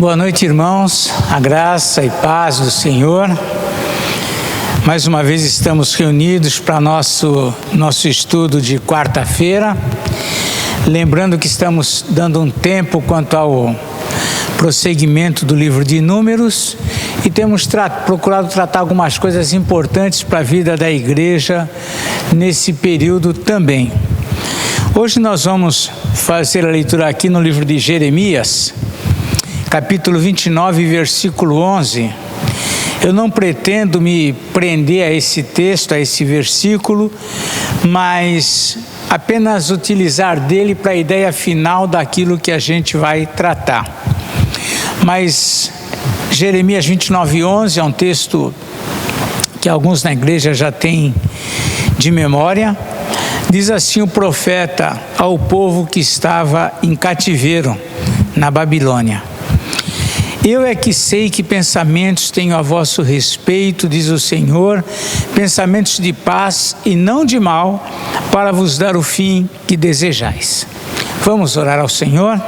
Boa noite, irmãos, a graça e paz do Senhor. Mais uma vez estamos reunidos para nosso estudo de quarta-feira. Lembrando que estamos dando um tempo quanto ao prosseguimento do livro de Números e temos procurado tratar algumas coisas importantes para a vida da igreja nesse período também. Hoje nós vamos fazer a leitura aqui no livro de Jeremias, capítulo 29, versículo 11. Eu não pretendo me prender a esse texto, a esse versículo, mas apenas utilizar dele para a ideia final daquilo que a gente vai tratar. Mas Jeremias 29, 11 é um texto que alguns na igreja já têm de memória. Diz assim o profeta ao povo que estava em cativeiro na Babilônia: Eu é que sei que pensamentos tenho a vosso respeito, diz o Senhor, pensamentos de paz e não de mal, para vos dar o fim que desejais. Vamos orar ao Senhor?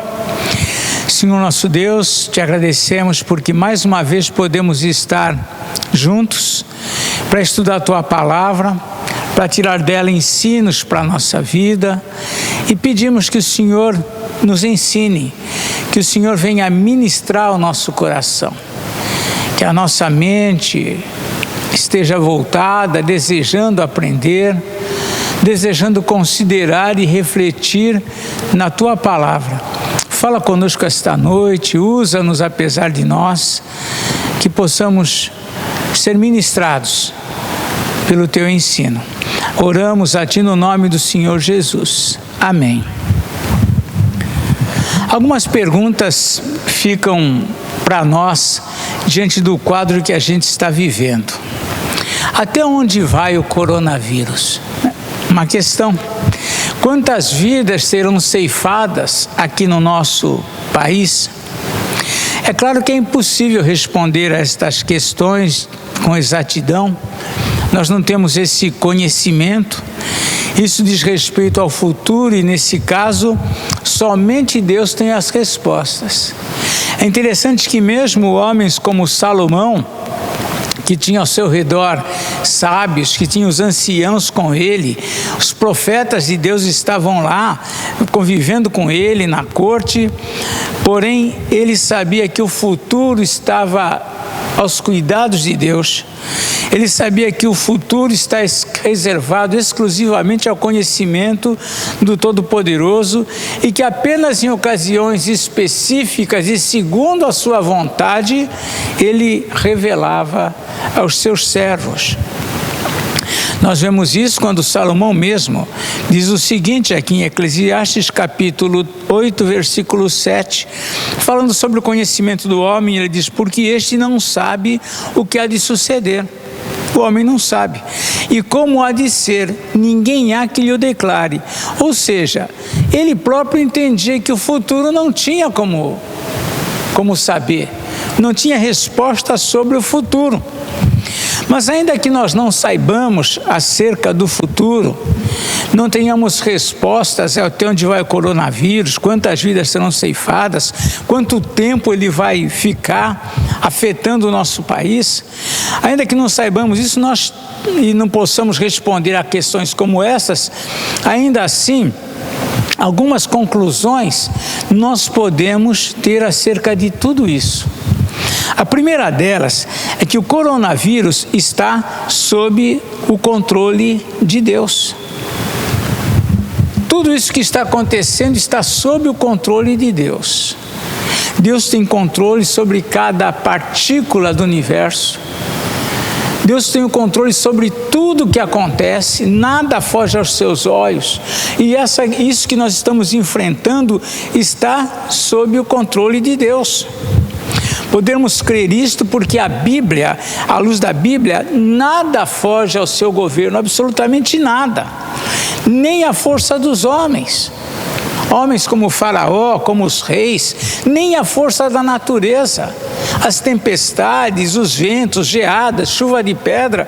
Senhor nosso Deus, te agradecemos porque mais uma vez podemos estar juntos para estudar a tua palavra, para tirar dela ensinos para a nossa vida, e pedimos que o Senhor nos ensine, que o Senhor venha ministrar o nosso coração, que a nossa mente esteja voltada, desejando aprender, desejando considerar e refletir na tua palavra. Fala conosco esta noite, usa-nos apesar de nós, que possamos ser ministrados pelo teu ensino. Oramos a ti no nome do Senhor Jesus. Amém. Algumas perguntas ficam para nós diante do quadro que a gente está vivendo. Até onde vai o coronavírus? Uma questão. Quantas vidas serão ceifadas aqui no nosso país? É claro que é impossível responder a estas questões com exatidão. Nós não temos esse conhecimento. Isso diz respeito ao futuro e, nesse caso, somente Deus tem as respostas. É interessante que mesmo homens como Salomão, que tinha ao seu redor sábios, que tinha os anciãos com ele, os profetas de Deus estavam lá, convivendo com ele na corte, porém ele sabia que o futuro estava aos cuidados de Deus. Ele sabia que o futuro está reservado exclusivamente ao conhecimento do Todo-Poderoso e que apenas em ocasiões específicas e segundo a sua vontade, ele revelava aos seus servos. Nós vemos isso quando Salomão mesmo diz o seguinte aqui em Eclesiastes capítulo 8, versículo 7, falando sobre o conhecimento do homem, ele diz: porque este não sabe o que há de suceder. O homem não sabe. E como há de ser, ninguém há que lhe o declare. Ou seja, ele próprio entendia que o futuro não tinha como saber, não tinha resposta sobre o futuro. Mas ainda que nós não saibamos acerca do futuro, não tenhamos respostas até onde vai o coronavírus, quantas vidas serão ceifadas, quanto tempo ele vai ficar afetando o nosso país, ainda que não saibamos isso e não possamos responder a questões como essas, ainda assim, algumas conclusões nós podemos ter acerca de tudo isso. A primeira delas é que o coronavírus está sob o controle de Deus. Tudo isso que está acontecendo está sob o controle de Deus. Deus tem controle sobre cada partícula do universo. Deus tem o controle sobre tudo que acontece, nada foge aos seus olhos. E isso que nós estamos enfrentando está sob o controle de Deus. Podemos crer isto porque a Bíblia, à luz da Bíblia, nada foge ao seu governo, absolutamente nada. Nem a força dos homens. Homens como o faraó, como os reis, nem a força da natureza. As tempestades, os ventos, geadas, chuva de pedra,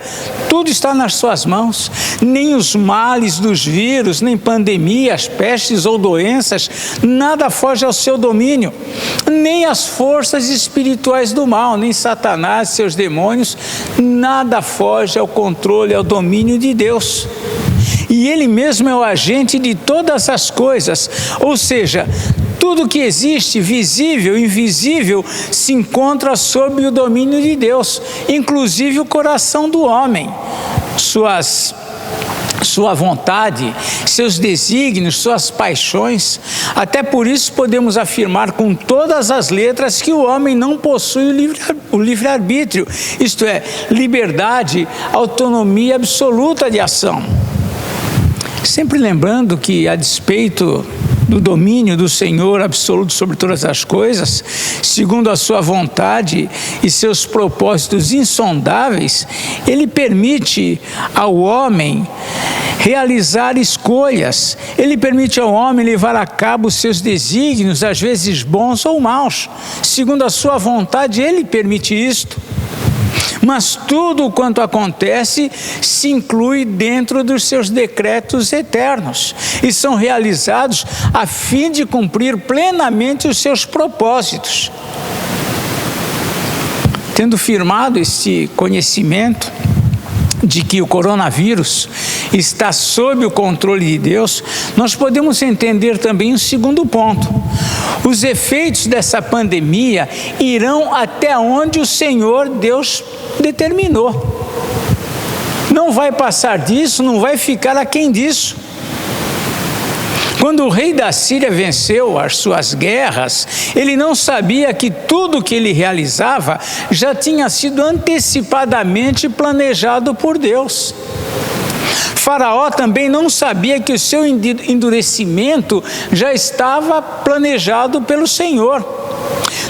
tudo está nas suas mãos. Nem os males dos vírus, nem pandemias, pestes ou doenças, nada foge ao seu domínio. Nem as forças espirituais do mal, nem Satanás e seus demônios, nada foge ao controle, ao domínio de Deus. E Ele mesmo é o agente de todas as coisas, ou seja, tudo que existe, visível e invisível, se encontra sob o domínio de Deus, inclusive o coração do homem, sua vontade, seus desígnios, suas paixões. Até por isso podemos afirmar com todas as letras que o homem não possui o livre-arbítrio, isto é, liberdade, autonomia absoluta de ação. Sempre lembrando que, a despeito do domínio do Senhor absoluto sobre todas as coisas, segundo a sua vontade e seus propósitos insondáveis, Ele permite ao homem realizar escolhas. Ele permite ao homem levar a cabo os seus desígnios, às vezes bons ou maus. Segundo a sua vontade, Ele permite isto. Mas tudo quanto acontece se inclui dentro dos seus decretos eternos e são realizados a fim de cumprir plenamente os seus propósitos. Tendo firmado esse conhecimento de que o coronavírus está sob o controle de Deus, nós podemos entender também o segundo ponto. Os efeitos dessa pandemia irão até onde o Senhor Deus determinou. Não vai passar disso, não vai ficar aquém disso. Quando o rei da Síria venceu as suas guerras, ele não sabia que tudo o que ele realizava já tinha sido antecipadamente planejado por Deus. Faraó também não sabia que o seu endurecimento já estava planejado pelo Senhor.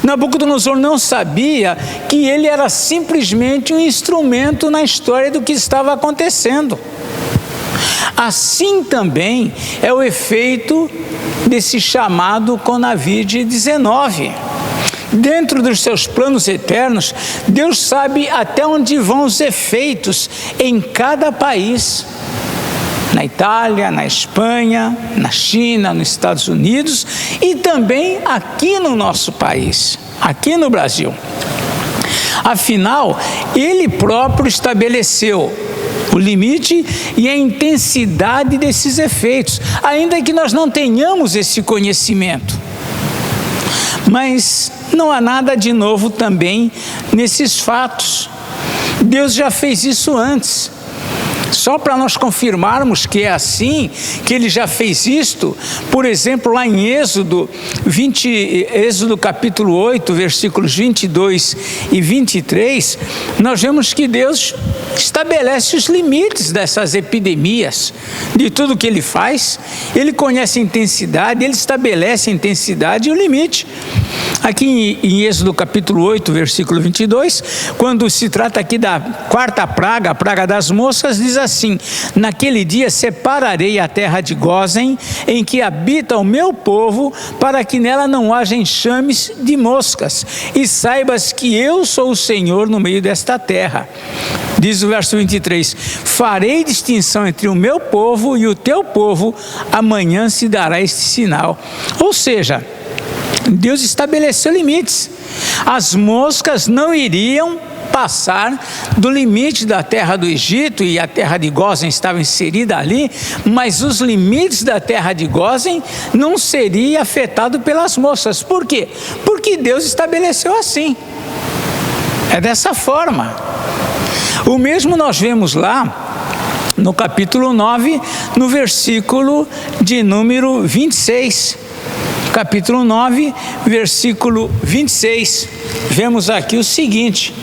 Nabucodonosor não sabia que ele era simplesmente um instrumento na história do que estava acontecendo. Assim também é o efeito desse chamado Covid-19. Dentro dos seus planos eternos, Deus sabe até onde vão os efeitos em cada país. Na Itália, na Espanha, na China, nos Estados Unidos e também aqui no nosso país, aqui no Brasil. Afinal, Ele próprio estabeleceu o limite e a intensidade desses efeitos, ainda que nós não tenhamos esse conhecimento. Mas não há nada de novo também nesses fatos. Deus já fez isso antes. Só para nós confirmarmos que é assim, que Ele já fez isto, por exemplo, lá em Êxodo capítulo 8, versículos 22 e 23, nós vemos que Deus estabelece os limites dessas epidemias, de tudo que Ele faz. Ele conhece a intensidade, Ele estabelece a intensidade e o limite. Aqui em Êxodo capítulo 8, versículo 22, quando se trata aqui da quarta praga, a praga das moscas, diz assim: naquele dia separarei a terra de Gósen, em que habita o meu povo, para que nela não haja enxames de moscas, e saibas que eu sou o Senhor no meio desta terra. Diz o verso 23, farei distinção entre o meu povo e o teu povo, amanhã se dará este sinal. Ou seja, Deus estabeleceu limites. As moscas não iriam passar do limite da terra do Egito, e a terra de Gósen estava inserida ali, mas os limites da terra de Gósen não seria afetado pelas moscas. Por quê? Porque Deus estabeleceu assim. É dessa forma. O mesmo nós vemos lá no capítulo 9, no versículo de número 26. Capítulo 9, versículo 26. Vemos aqui o seguinte.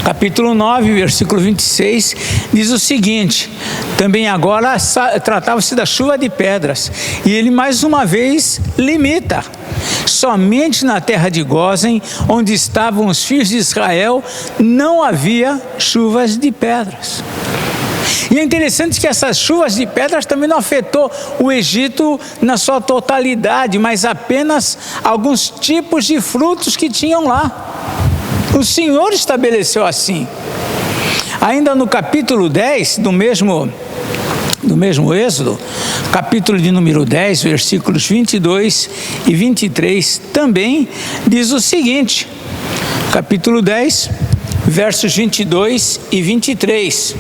Capítulo 9, versículo 26, diz o seguinte: também agora tratava-se da chuva de pedras, e ele mais uma vez limita. Somente na terra de Gósen, onde estavam os filhos de Israel, não havia chuvas de pedras. E é interessante que essas chuvas de pedras também não afetou o Egito na sua totalidade, mas apenas alguns tipos de frutos que tinham lá. O Senhor estabeleceu assim. Ainda no capítulo 10 do mesmo Êxodo, capítulo de número 10, versículos 22 e 23, também diz o seguinte, capítulo 10, versos 22 e 23,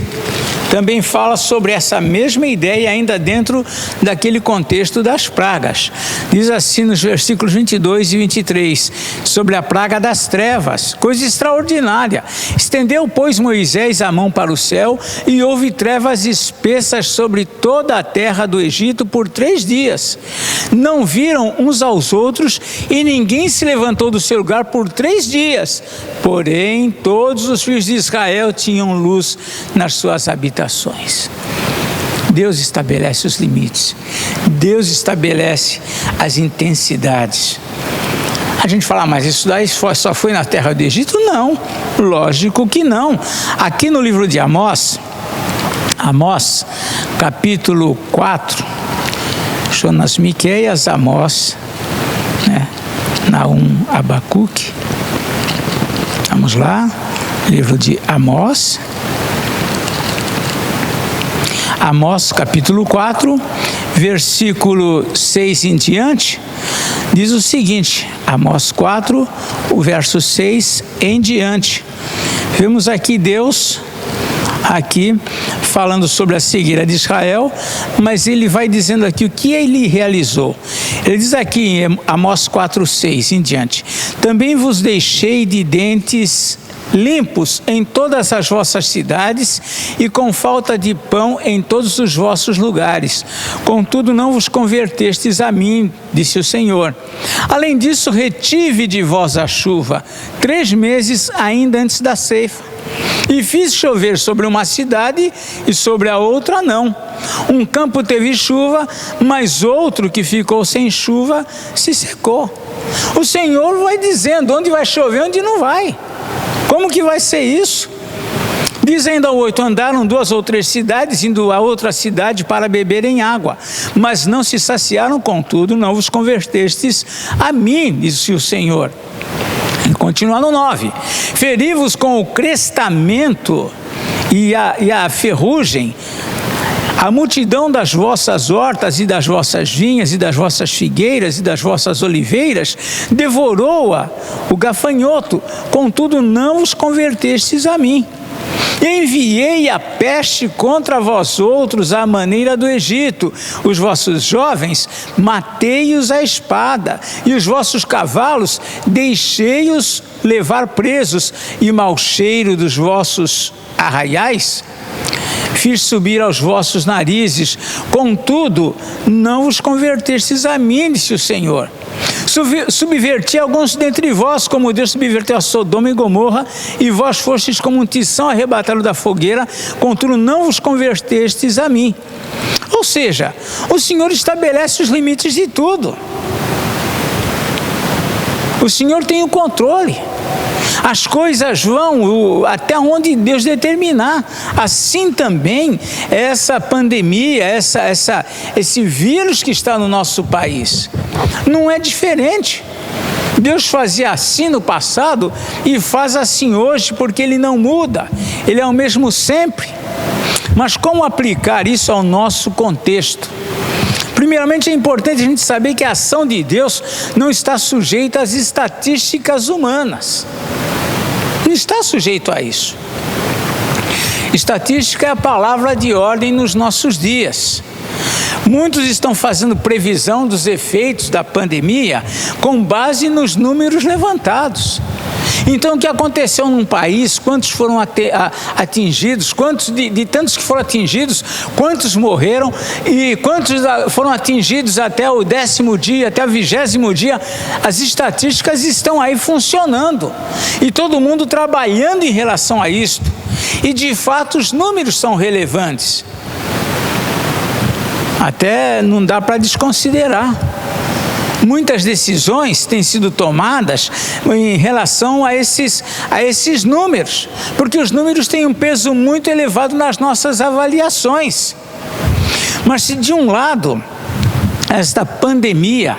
também fala sobre essa mesma ideia ainda dentro daquele contexto das pragas. Diz assim nos versículos 22 e 23, sobre a praga das trevas, coisa extraordinária. Estendeu, pois, Moisés a mão para o céu, e houve trevas espessas sobre toda a terra do Egito por 3 dias. Não viram uns aos outros, e ninguém se levantou do seu lugar por 3 dias. Porém, todos os filhos de Israel tinham luz nas suas habitações. Deus estabelece os limites. Deus estabelece as intensidades. A gente fala, mas isso daí só foi na terra do Egito? Não, lógico que não. Aqui no livro de Amós, capítulo 4, Jonas, Miqueias, Amós, Naum, Abacuque. Vamos lá, livro de Amós. Amós capítulo 4, versículo 6 em diante, diz o seguinte, Amós 4, o verso 6 em diante. Vemos aqui Deus, falando sobre a cegueira de Israel, mas ele vai dizendo aqui o que ele realizou. Ele diz aqui em Amós 4, 6 em diante, também vos deixei de dentes limpos em todas as vossas cidades e com falta de pão em todos os vossos lugares. Contudo, não vos convertestes a mim, disse o Senhor. Além disso, retive de vós a chuva 3 meses ainda antes da ceifa. E fiz chover sobre uma cidade e sobre a outra não. Um campo teve chuva, mas outro que ficou sem chuva se secou. O Senhor vai dizendo onde vai chover, onde não vai. Como que vai ser isso? Diz ainda o 8, andaram 2 ou 3 cidades, indo a outra cidade para beberem água, mas não se saciaram, contudo, não vos convertestes a mim, disse o Senhor. E continua no 9, feri-vos com o crestamento e a ferrugem, a multidão das vossas hortas e das vossas vinhas e das vossas figueiras e das vossas oliveiras, devorou-a o gafanhoto, contudo não vos convertestes a mim. Enviei a peste contra vós outros à maneira do Egito. Os vossos jovens matei-os à espada, e os vossos cavalos deixei-os levar presos, e mau cheiro dos vossos arraiais fiz subir aos vossos narizes, contudo não vos convertestes a mim, disse o Senhor. Subverti alguns dentre vós, como Deus subverteu a Sodoma e Gomorra, e vós fostes como um tição arrebatado da fogueira, contudo não vos convertestes a mim. Ou seja, o Senhor estabelece os limites de tudo. O Senhor tem o controle. As coisas vão até onde Deus determinar. Assim também essa pandemia, esse vírus que está no nosso país, não é diferente. Deus fazia assim no passado e faz assim hoje, porque Ele não muda, Ele é o mesmo sempre. Mas como aplicar isso ao nosso contexto? Primeiramente, é importante a gente saber que a ação de Deus não está sujeita às estatísticas humanas. Não está sujeito a isso. Estatística é a palavra de ordem nos nossos dias. Muitos estão fazendo previsão dos efeitos da pandemia com base nos números levantados. Então, o que aconteceu num país, quantos foram atingidos, quantos de tantos que foram atingidos, quantos morreram e quantos foram atingidos até o 10º dia, até o 20º dia, as estatísticas estão aí funcionando e todo mundo trabalhando em relação a isto. E de fato os números são relevantes. Até não dá para desconsiderar. Muitas decisões têm sido tomadas em relação a esses números, porque os números têm um peso muito elevado nas nossas avaliações. Mas se de um lado esta pandemia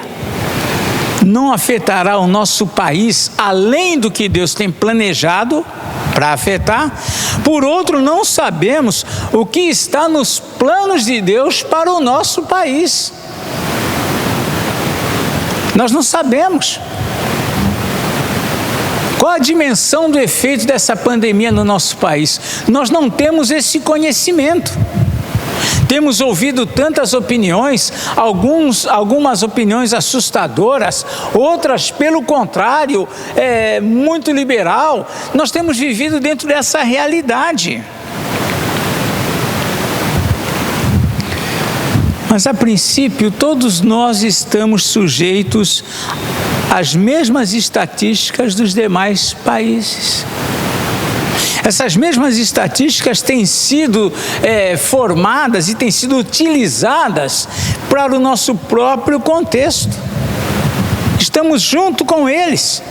não afetará o nosso país além do que Deus tem planejado para afetar, por outro, não sabemos o que está nos planos de Deus para o nosso país. Nós não sabemos qual a dimensão do efeito dessa pandemia no nosso país. Nós não temos esse conhecimento. Temos ouvido tantas opiniões, algumas opiniões assustadoras, outras, pelo contrário, muito liberal. Nós temos vivido dentro dessa realidade. Mas, a princípio, todos nós estamos sujeitos às mesmas estatísticas dos demais países. Essas mesmas estatísticas têm sido formadas e têm sido utilizadas para o nosso próprio contexto. Estamos junto com eles.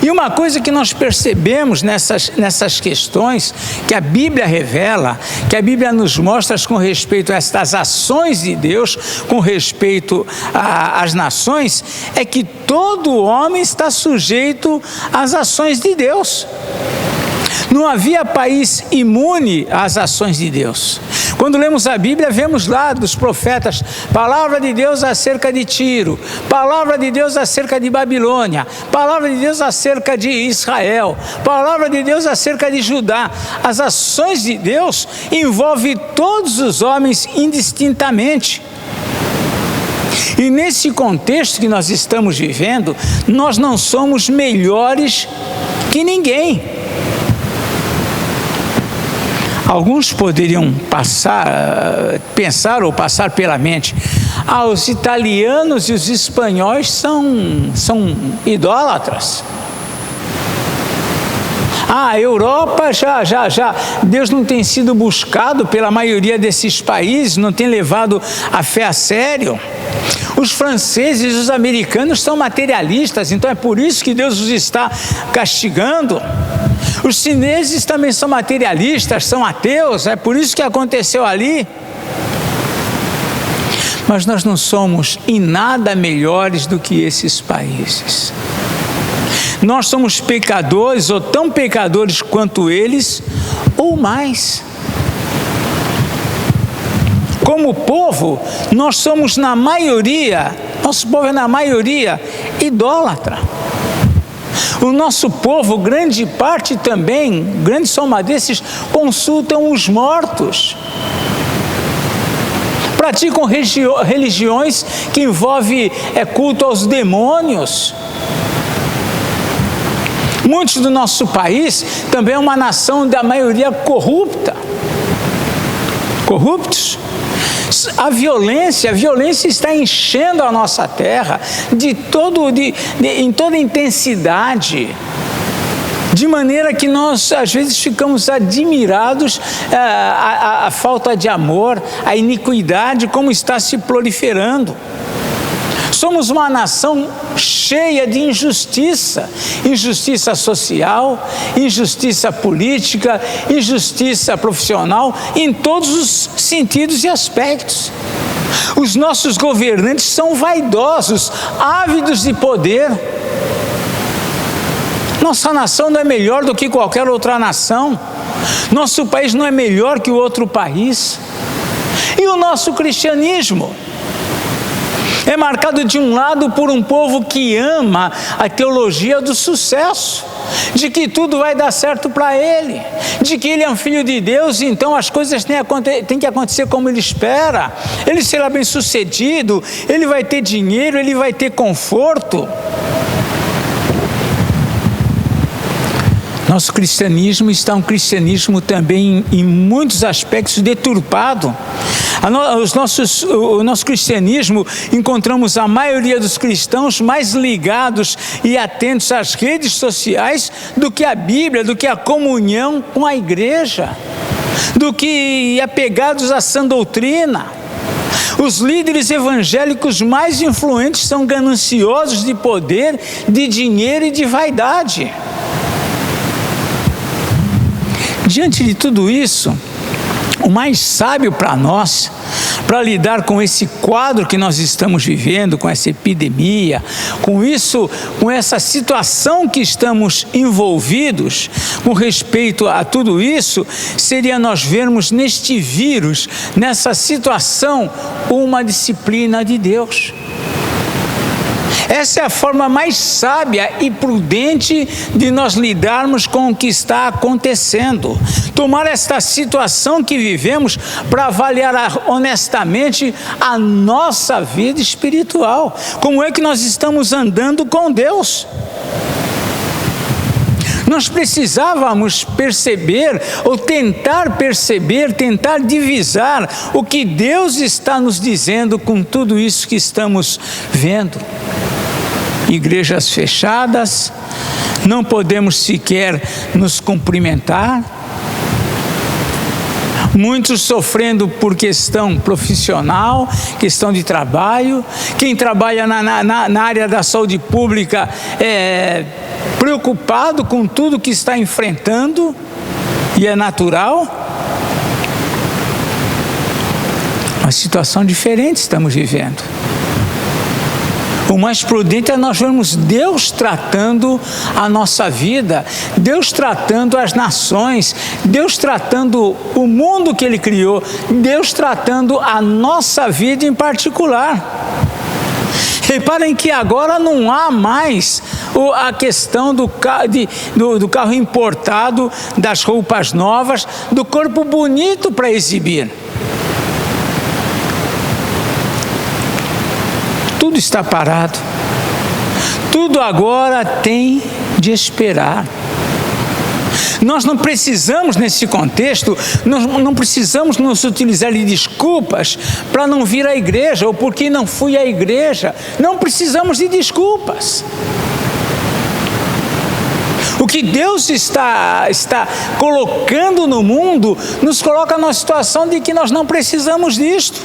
E uma coisa que nós percebemos nessas questões, que a Bíblia revela, que a Bíblia nos mostra com respeito a estas ações de Deus, com respeito às nações, é que todo homem está sujeito às ações de Deus. Não havia país imune às ações de Deus. Quando lemos a Bíblia, vemos lá dos profetas, palavra de Deus acerca de Tiro, palavra de Deus acerca de Babilônia, palavra de Deus acerca de Israel, palavra de Deus acerca de Judá. As ações de Deus envolvem todos os homens indistintamente. E nesse contexto que nós estamos vivendo, nós não somos melhores que ninguém. Alguns poderiam pensar ou passar pela mente: os italianos e os espanhóis são idólatras. A Europa já, Deus não tem sido buscado pela maioria desses países, não tem levado a fé a sério. Os franceses e os americanos são materialistas, então é por isso que Deus os está castigando. Os chineses também são materialistas, são ateus, é por isso que aconteceu ali. Mas nós não somos em nada melhores do que esses países. Nós somos pecadores, ou tão pecadores quanto eles, ou mais. Como povo, nós somos na maioria, nosso povo é na maioria idólatra. O nosso povo, grande parte também, grande soma desses, consultam os mortos. Praticam religiões que envolvem culto aos demônios. Muitos do nosso país também é uma nação da maioria corrupta. Corruptos. A violência está enchendo a nossa terra em toda intensidade, de maneira que nós às vezes ficamos admirados a falta de amor, a iniquidade como está se proliferando. Somos uma nação cheia de injustiça, injustiça social, injustiça política, injustiça profissional, em todos os sentidos e aspectos. Os nossos governantes são vaidosos, ávidos de poder. Nossa nação não é melhor do que qualquer outra nação. Nosso país não é melhor que o outro país. E o nosso cristianismo é marcado de um lado por um povo que ama a teologia do sucesso, de que tudo vai dar certo para ele, de que ele é um filho de Deus, e então as coisas têm que acontecer como ele espera, ele será bem sucedido, ele vai ter dinheiro, ele vai ter conforto. Nosso cristianismo está um cristianismo também em muitos aspectos deturpado. O nosso cristianismo, encontramos a maioria dos cristãos mais ligados e atentos às redes sociais do que à Bíblia, do que à comunhão com a igreja, do que apegados à sã doutrina. Os líderes evangélicos mais influentes são gananciosos de poder, de dinheiro e de vaidade. Diante de tudo isso, o mais sábio para nós, para lidar com esse quadro que nós estamos vivendo, com essa epidemia, com essa situação que estamos envolvidos, com respeito a tudo isso, seria nós vermos neste vírus, nessa situação, uma disciplina de Deus. Essa é a forma mais sábia e prudente de nós lidarmos com o que está acontecendo. Tomar esta situação que vivemos para avaliar honestamente a nossa vida espiritual. Como é que nós estamos andando com Deus? Nós precisávamos perceber, ou tentar perceber, tentar divisar o que Deus está nos dizendo com tudo isso que estamos vendo. Igrejas fechadas, não podemos sequer nos cumprimentar, muitos sofrendo por questão profissional, questão de trabalho, quem trabalha na área da saúde pública preocupado com tudo que está enfrentando, e é natural. Uma situação diferente estamos vivendo. O mais prudente é nós vermos Deus tratando a nossa vida, Deus tratando as nações, Deus tratando o mundo que Ele criou, Deus tratando a nossa vida em particular. Reparem que agora não há mais a questão do carro importado, das roupas novas, do corpo bonito para exibir. Tudo está parado. Tudo agora tem de esperar. Nós não precisamos, nesse contexto, nós não precisamos nos utilizar de desculpas para não vir à igreja, ou porque não fui à igreja. Não precisamos de desculpas. O que Deus está colocando no mundo, nos coloca numa situação de que nós não precisamos disto.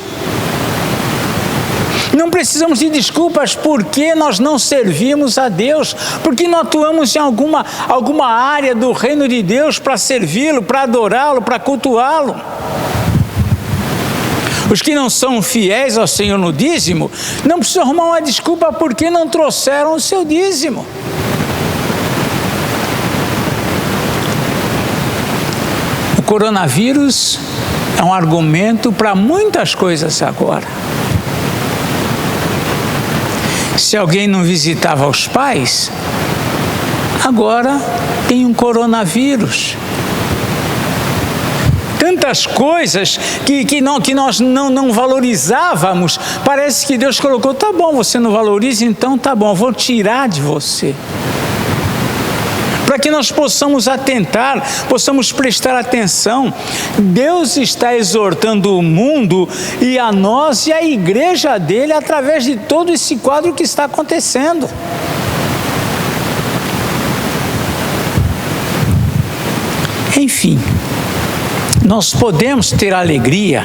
Não precisamos de desculpas porque nós não servimos a Deus, porque não atuamos em alguma área do reino de Deus para servi-lo, para adorá-lo, para cultuá-lo. Os que não são fiéis ao Senhor no dízimo, não precisam arrumar uma desculpa porque não trouxeram o seu dízimo. O coronavírus é um argumento para muitas coisas agora. Se alguém não visitava os pais, agora tem um coronavírus. Tantas coisas que nós não valorizávamos, parece que Deus colocou, tá bom, você não valoriza, então tá bom, vou tirar de você. Para que nós possamos atentar, possamos prestar atenção. Deus está exortando o mundo e a nós e a igreja dele através de todo esse quadro que está acontecendo. Enfim, nós podemos ter alegria,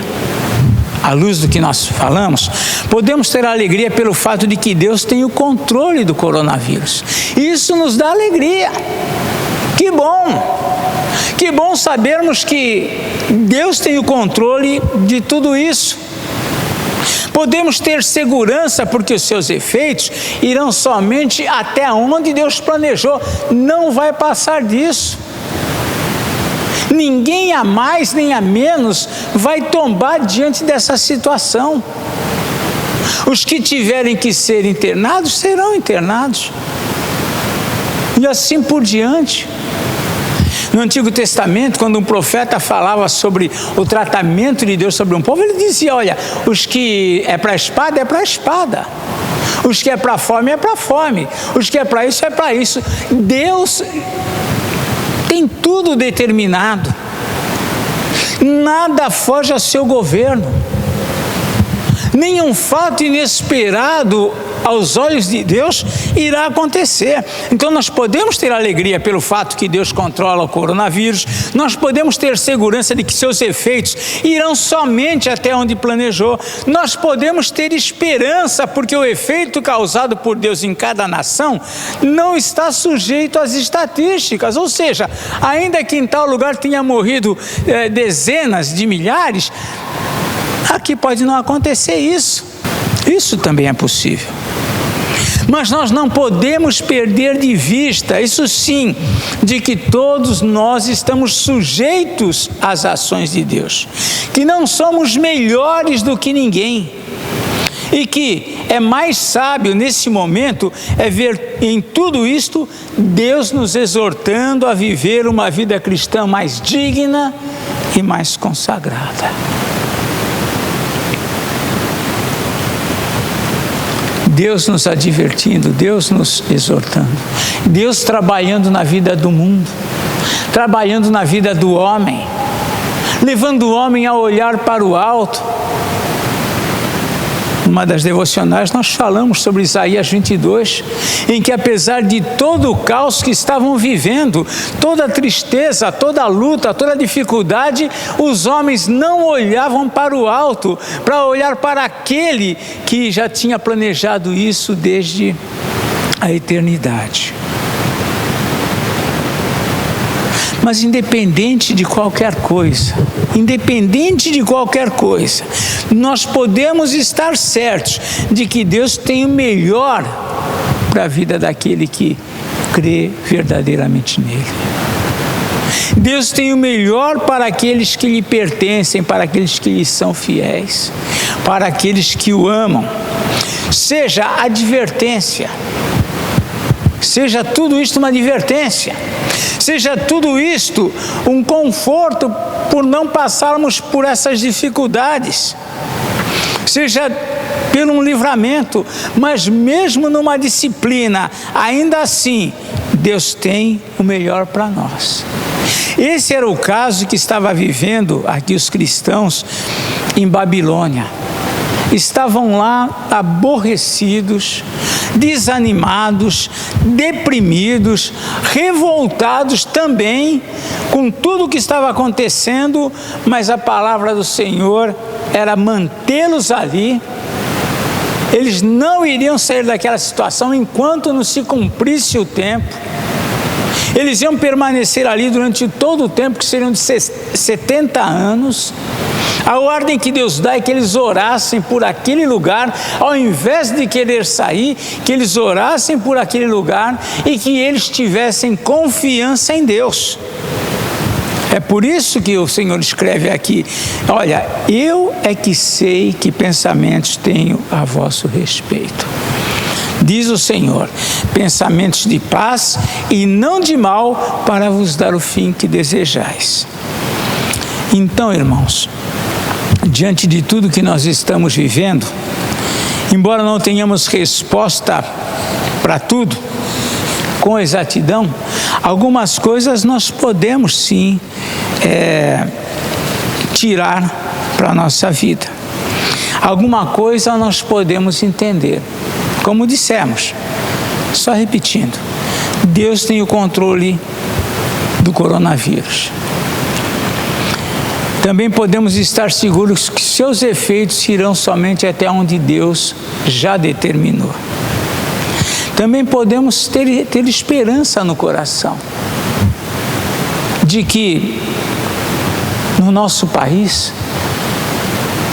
à luz do que nós falamos, podemos ter alegria pelo fato de que Deus tem o controle do coronavírus. Isso nos dá alegria. Que bom! Que bom sabermos que Deus tem o controle de tudo isso. Podemos ter segurança porque os seus efeitos irão somente até onde Deus planejou. Não vai passar disso. Ninguém a mais nem a menos vai tombar diante dessa situação. Os que tiverem que ser internados, serão internados. E assim por diante. No Antigo Testamento, quando um profeta falava sobre o tratamento de Deus sobre um povo, ele dizia, olha, os que é para a espada, é para a espada. Os que é para a fome, é para a fome. Os que é para isso, é para isso. Deus tem tudo determinado. Nada foge ao seu governo. Nenhum fato inesperado aos olhos de Deus, irá acontecer. Então nós podemos ter alegria pelo fato que Deus controla o coronavírus, nós podemos ter segurança de que seus efeitos irão somente até onde planejou, nós podemos ter esperança porque o efeito causado por Deus em cada nação não está sujeito às estatísticas, ou seja, ainda que em tal lugar tenha morrido dezenas de milhares, aqui pode não acontecer isso. Isso também é possível. Mas nós não podemos perder de vista, isso sim, de que todos nós estamos sujeitos às ações de Deus, que não somos melhores do que ninguém, e que é mais sábio nesse momento é ver em tudo isto Deus nos exortando a viver uma vida cristã mais digna e mais consagrada. Deus nos advertindo, Deus nos exortando, Deus trabalhando na vida do mundo, trabalhando na vida do homem, levando o homem a olhar para o alto. Numa das devocionais nós falamos sobre Isaías 22, em que apesar de todo o caos que estavam vivendo, toda a tristeza, toda a luta, toda a dificuldade, os homens não olhavam para o alto, para olhar para aquele que já tinha planejado isso desde a eternidade. Mas independente de qualquer coisa, nós podemos estar certos de que Deus tem o melhor para a vida daquele que crê verdadeiramente nele. Deus tem o melhor para aqueles que lhe pertencem, para aqueles que lhe são fiéis, para aqueles que o amam. Seja advertência, seja tudo isto uma advertência, seja tudo isto um conforto por não passarmos por essas dificuldades, seja por um livramento, mas mesmo numa disciplina, ainda assim, Deus tem o melhor para nós. Esse era o caso que estava vivendo aqui os cristãos em Babilônia. Estavam lá aborrecidos, desanimados, deprimidos, revoltados também com tudo o que estava acontecendo, mas a palavra do Senhor era mantê-los ali. Eles não iriam sair daquela situação enquanto não se cumprisse o tempo. Eles iam permanecer ali durante todo o tempo, que seriam de 70 anos. A ordem que Deus dá é que eles orassem por aquele lugar, ao invés de querer sair, que eles orassem por aquele lugar e que eles tivessem confiança em Deus. É por isso que o Senhor escreve aqui: olha, eu é que sei que pensamentos tenho a vosso respeito. Diz o Senhor, pensamentos de paz e não de mal, para vos dar o fim que desejais. Então, irmãos, diante de tudo que nós estamos vivendo, embora não tenhamos resposta para tudo com exatidão, algumas coisas nós podemos sim tirar para a nossa vida. Alguma coisa nós podemos entender. Como dissemos, só repetindo, Deus tem o controle do coronavírus. Também podemos estar seguros que seus efeitos irão somente até onde Deus já determinou. Também podemos ter esperança no coração de que no nosso país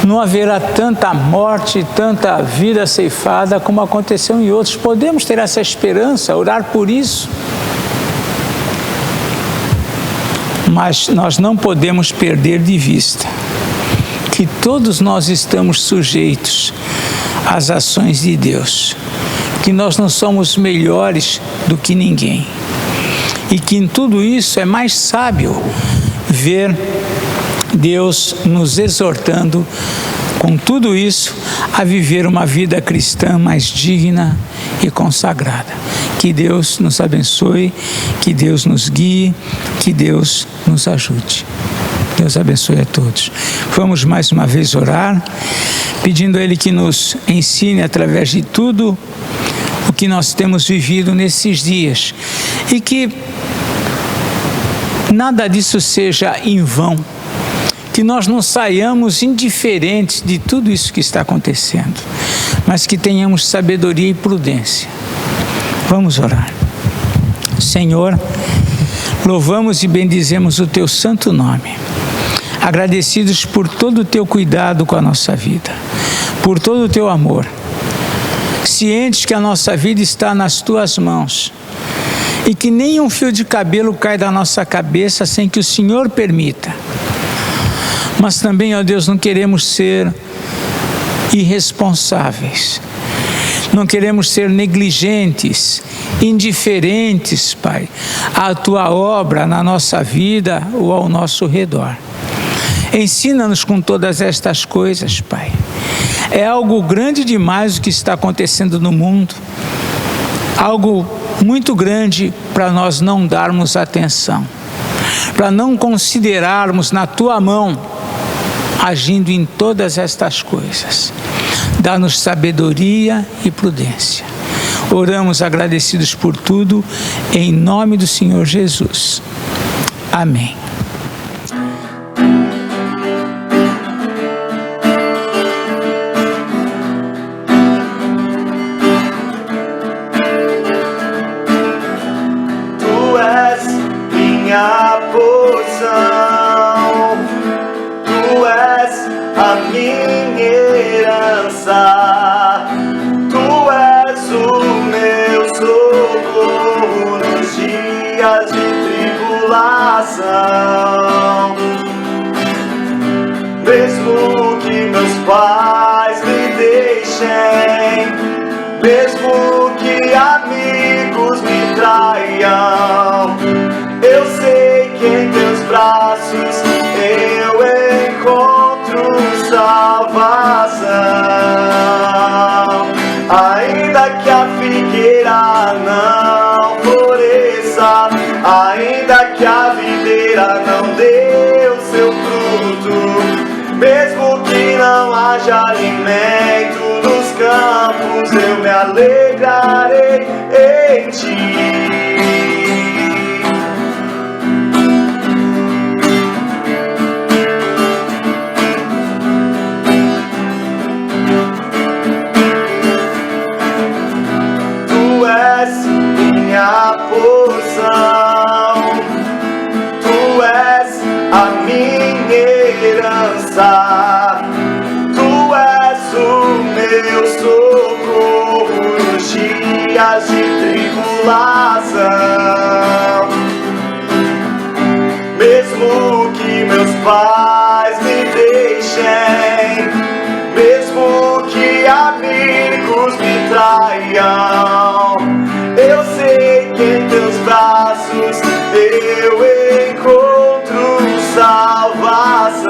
não haverá tanta morte, tanta vida ceifada como aconteceu em outros. Podemos ter essa esperança, orar por isso. Mas nós não podemos perder de vista que todos nós estamos sujeitos às ações de Deus, que nós não somos melhores do que ninguém, e que em tudo isso é mais sábio ver Deus nos exortando, com tudo isso, a viver uma vida cristã mais digna e consagrada. Que Deus nos abençoe, que Deus nos guie, que Deus nos ajude. Deus abençoe a todos. Vamos mais uma vez orar, pedindo a Ele que nos ensine através de tudo o que nós temos vivido nesses dias e que nada disso seja em vão, que nós não saiamos indiferentes de tudo isso que está acontecendo, mas que tenhamos sabedoria e prudência. Vamos orar. Senhor, louvamos e bendizemos o Teu santo nome, agradecidos por todo o Teu cuidado com a nossa vida, por todo o Teu amor, cientes que a nossa vida está nas Tuas mãos e que nenhum fio de cabelo cai da nossa cabeça sem que o Senhor permita. Mas também, ó Deus, não queremos ser irresponsáveis, não queremos ser negligentes, indiferentes, Pai, à Tua obra na nossa vida ou ao nosso redor. Ensina-nos com todas estas coisas, Pai. É algo grande demais o que está acontecendo no mundo, algo muito grande para nós não darmos atenção, para não considerarmos na Tua mão, agindo em todas estas coisas. Dá-nos sabedoria e prudência. Oramos agradecidos por tudo, em nome do Senhor Jesus. Amém. Tu és minha porção, Tu és a minha herança, Tu és o meu socorro nos dias de tribulação. Mesmo que meus pais me deixem, mesmo que amigos me traiam, eu sei que em Teus braços eu encontro salvação. Ainda que a figueira não floresça, ainda que a videira não dê o seu fruto, mesmo que não haja alimento nos campos, eu me alegrarei em Ti. Minha porção, Tu és a minha herança, Tu és o meu socorro nos dias de tribulação. Mesmo que meus pais me deixem, mesmo que amigos me traiam, eu sei que em Teus braços eu encontro salvação.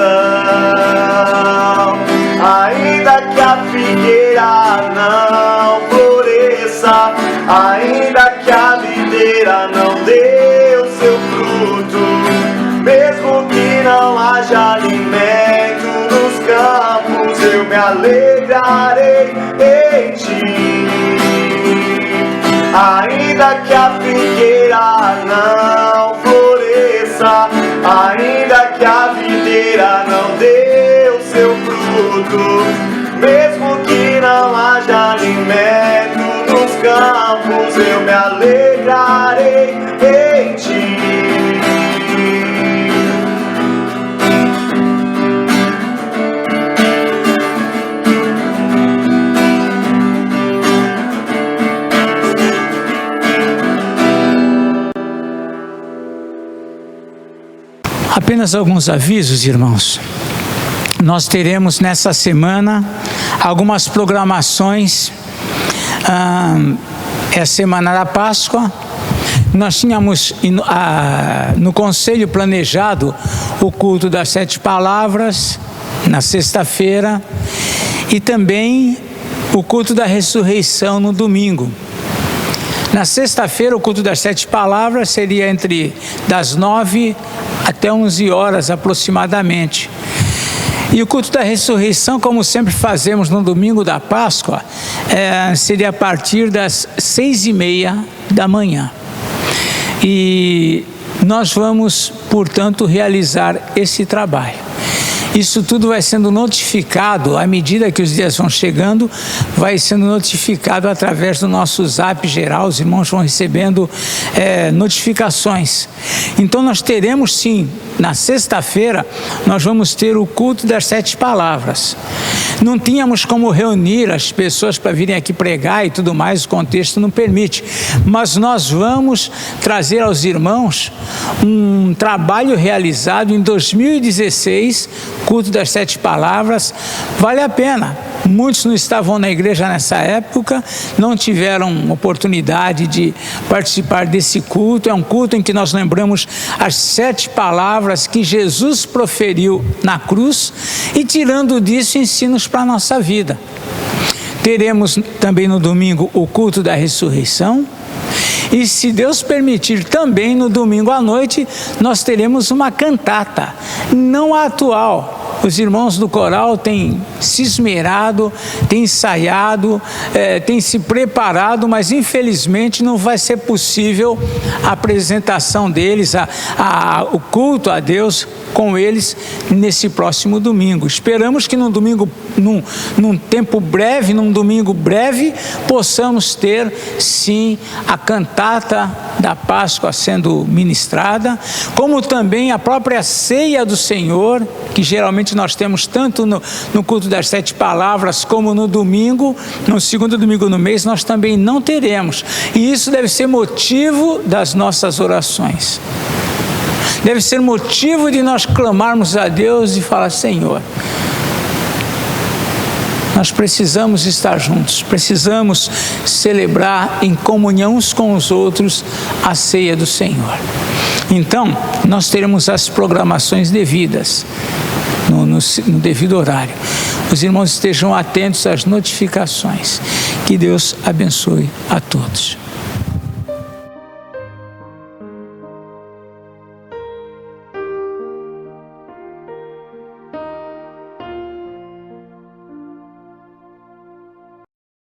Ainda que a figueira não floresça, ainda que a videira não dê o seu fruto, mesmo que não haja alimento nos campos, eu me alegrarei em Ti. Ainda que a figueira não floresça, ainda que a videira não dê o seu fruto, mesmo que não haja alimento nos campos, eu me alegrarei em Ti. Apenas alguns avisos, irmãos. Nós teremos nessa semana algumas programações. É a Semana da Páscoa. Nós tínhamos no conselho planejado o culto das 7 palavras na sexta-feira e também o culto da ressurreição no domingo. Na sexta-feira, o culto das 7 palavras seria das 9 até 11 horas aproximadamente. E o culto da ressurreição, como sempre fazemos no domingo da Páscoa, seria a partir das 6h30 da manhã. E nós vamos, portanto, realizar esse trabalho. Isso tudo vai sendo notificado, à medida que os dias vão chegando, vai sendo notificado através do nosso zap geral, os irmãos vão recebendo notificações. Então nós teremos sim, na sexta-feira, nós vamos ter o culto das 7 palavras. Não tínhamos como reunir as pessoas para virem aqui pregar e tudo mais, o contexto não permite, mas nós vamos trazer aos irmãos um trabalho realizado em 2016, culto das 7 palavras. Vale a pena. Muitos não estavam na igreja nessa época, não tiveram oportunidade de participar desse culto. É um culto em que nós lembramos as 7 palavras que Jesus proferiu na cruz e, tirando disso, ensinos para a nossa vida. Teremos também no domingo o culto da ressurreição. E, se Deus permitir, também no domingo à noite nós teremos uma cantata, não a atual. Os irmãos do coral têm se esmerado, têm ensaiado, têm se preparado, mas infelizmente não vai ser possível a apresentação deles, o culto a Deus com eles nesse próximo domingo. Esperamos que num tempo breve, num domingo breve, possamos ter sim a cantata da Páscoa sendo ministrada, como também a própria ceia do Senhor, que geralmente nós temos tanto no culto das 7 palavras como no domingo, no segundo domingo no mês, nós também não teremos. E isso deve ser motivo das nossas orações. Deve ser motivo de nós clamarmos a Deus e falar: Senhor, nós precisamos estar juntos, precisamos celebrar em comunhão uns com os outros a ceia do Senhor. Então, nós teremos as programações devidas, no devido horário. Os irmãos estejam atentos às notificações. Que Deus abençoe a todos.